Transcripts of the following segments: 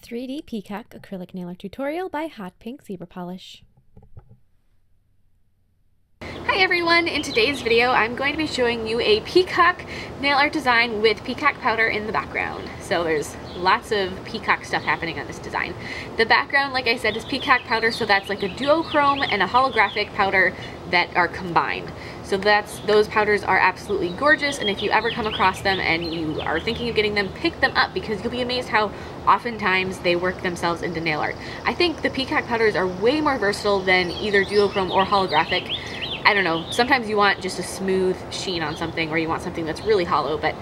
3D Peacock Acrylic Nail Art Tutorial by Hotpinkzebrapolish. Hi everyone! In today's video I'm going to be showing you a peacock nail art design with peacock powder in the background. So there's lots of peacock stuff happening on this design. The background, like I said, is peacock powder, so that's like a duochrome and a holographic powder that are combined. So those powders are absolutely gorgeous, and if you ever come across them and you are thinking of getting them, pick them up because you'll be amazed how oftentimes they work themselves into nail art. I think the peacock powders are way more versatile than either duochrome or holographic. I don't know, sometimes you want just a smooth sheen on something or you want something that's really hollow, but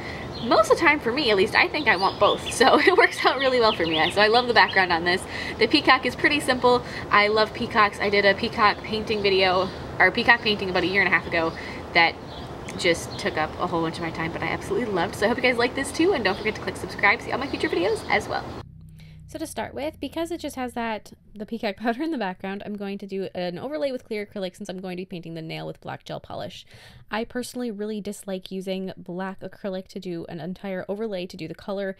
most of the time, for me at least, I think I want both, so it works out really well for me. So I love the background on this. The peacock is pretty simple. I love peacocks. I did a peacock painting video, or peacock painting about 1.5 years ago that just took up a whole bunch of my time, but I absolutely loved. So I hope you guys like this too, and don't forget to click subscribe to see all my future videos as well. So to start with, because it just has the peacock powder in the background, I'm going to do an overlay with clear acrylic since I'm going to be painting the nail with black gel polish. I personally really dislike using black acrylic to do an entire overlay to do the color.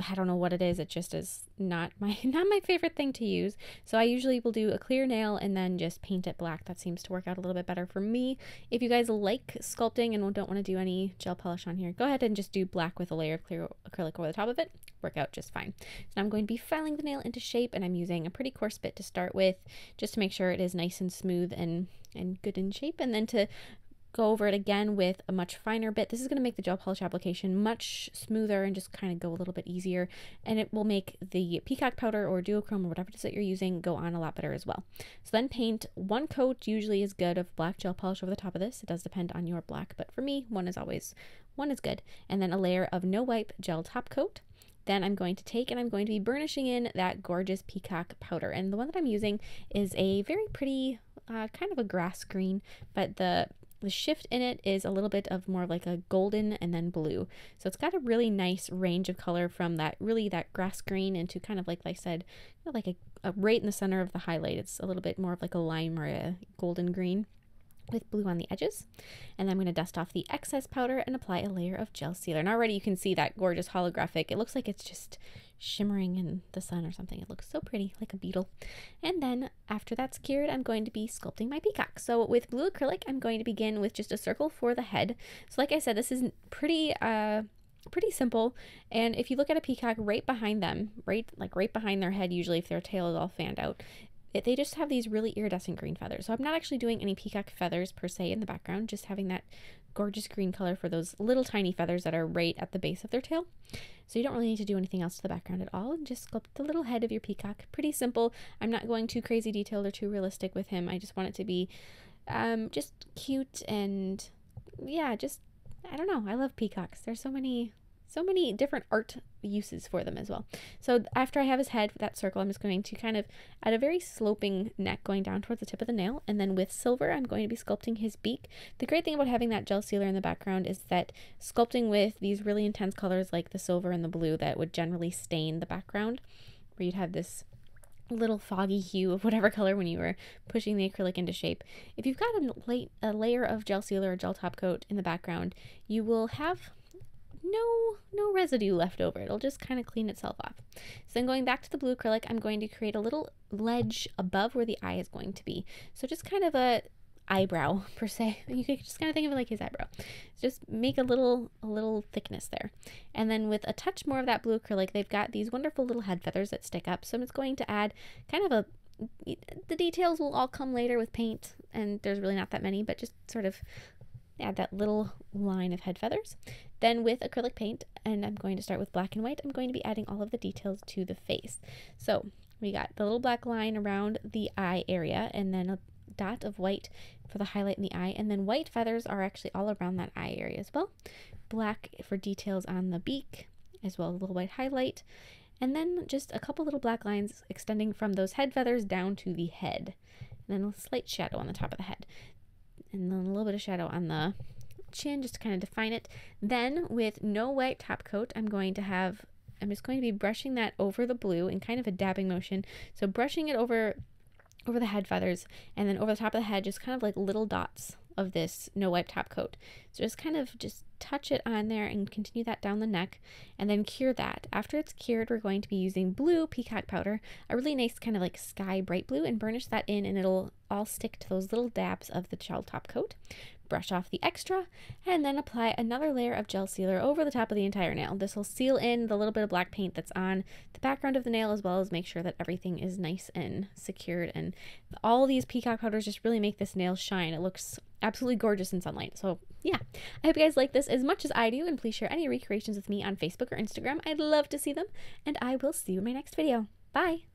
I don't know what it is, it just is not my favorite thing to use. So I usually will do a clear nail and then just paint it black. That seems to work out a little bit better for me. If you guys like sculpting and don't want to do any gel polish on here, go ahead and just do black with a layer of clear acrylic over the top of it. Work out just fine. So now I'm going to be filing the nail into shape, and I'm using a pretty coarse bit to start with just to make sure it is nice and smooth and good in shape, and then to go over it again with a much finer bit. This is going to make the gel polish application much smoother and just kind of go a little bit easier, and it will make the peacock powder or duochrome or whatever it is that you're using go on a lot better as well. So then paint one coat usually is good of black gel polish over the top of this. It does depend on your black, but for me one is good. And then a layer of no wipe gel top coat. Then I'm going to take and I'm going to be burnishing in that gorgeous peacock powder, and the one that I'm using is a very pretty kind of a grass green, but the shift in it is a little bit of more of like a golden and then blue. So it's got a really nice range of color from that grass green into kind of like I said, like a right in the center of the highlight. It's a little bit more of like a lime or a golden green with blue on the edges. And then I'm going to dust off the excess powder and apply a layer of gel sealer. And already you can see that gorgeous holographic. It looks like it's just shimmering in the sun or something. It looks so pretty, like a beetle. And then after that's cured, I'm going to be sculpting my peacock. So with blue acrylic, I'm going to begin with just a circle for the head. So like I said, this is pretty simple. And if you look at a peacock right behind them, right behind their head, usually if their tail is all fanned out, they just have these really iridescent green feathers. So I'm not actually doing any peacock feathers per se in the background, just having that gorgeous green color for those little tiny feathers that are right at the base of their tail. So you don't really need to do anything else to the background at all, and just sculpt the little head of your peacock. Pretty simple. I'm not going too crazy detailed or too realistic with him. I just want it to be just cute, and yeah, just, I don't know, I love peacocks. There's so many different art uses for them as well. So after I have his head, that circle, I'm just going to kind of add a very sloping neck going down towards the tip of the nail, and then with silver I'm going to be sculpting his beak. The great thing about having that gel sealer in the background is that sculpting with these really intense colors like the silver and the blue that would generally stain the background, where you'd have this little foggy hue of whatever color when you were pushing the acrylic into shape. If you've got a layer of gel sealer or gel top coat in the background, you will have no residue left over. It'll just kind of clean itself off. So then going back to the blue acrylic, I'm going to create a little ledge above where the eye is going to be. So just kind of a eyebrow per se. You could just kind of think of it like his eyebrow. Just make a little thickness there. And then with a touch more of that blue acrylic, they've got these wonderful little head feathers that stick up. So I'm just going to add kind of the details will all come later with paint, and there's really not that many, but just sort of add that little line of head feathers. Then with acrylic paint, and I'm going to start with black and white, I'm going to be adding all of the details to the face. So we got the little black line around the eye area, and then a dot of white for the highlight in the eye, and then white feathers are actually all around that eye area as well. Black for details on the beak, as well as a little white highlight, and then just a couple little black lines extending from those head feathers down to the head, and then a slight shadow on the top of the head, and then a little bit of shadow on the chin just to kind of define it. Then with no white top coat, I'm just going to be brushing that over the blue in kind of a dabbing motion. So brushing it over the head feathers, and then over the top of the head, just kind of like little dots of this no wipe top coat. So just kind of just touch it on there and continue that down the neck, and then cure that. After it's cured, we're going to be using blue Peacock powder, a really nice kind of like sky bright blue, and burnish that in, and it'll all stick to those little dabs of the gel top coat. Brush off the extra, and then apply another layer of gel sealer over the top of the entire nail. This will seal in the little bit of black paint that's on the background of the nail, as well as make sure that everything is nice and secured. And all these Peacock powders just really make this nail shine. It looks absolutely gorgeous in sunlight. So yeah, I hope you guys like this as much as I do, and please share any recreations with me on Facebook or Instagram. I'd love to see them, and I will see you in my next video. Bye!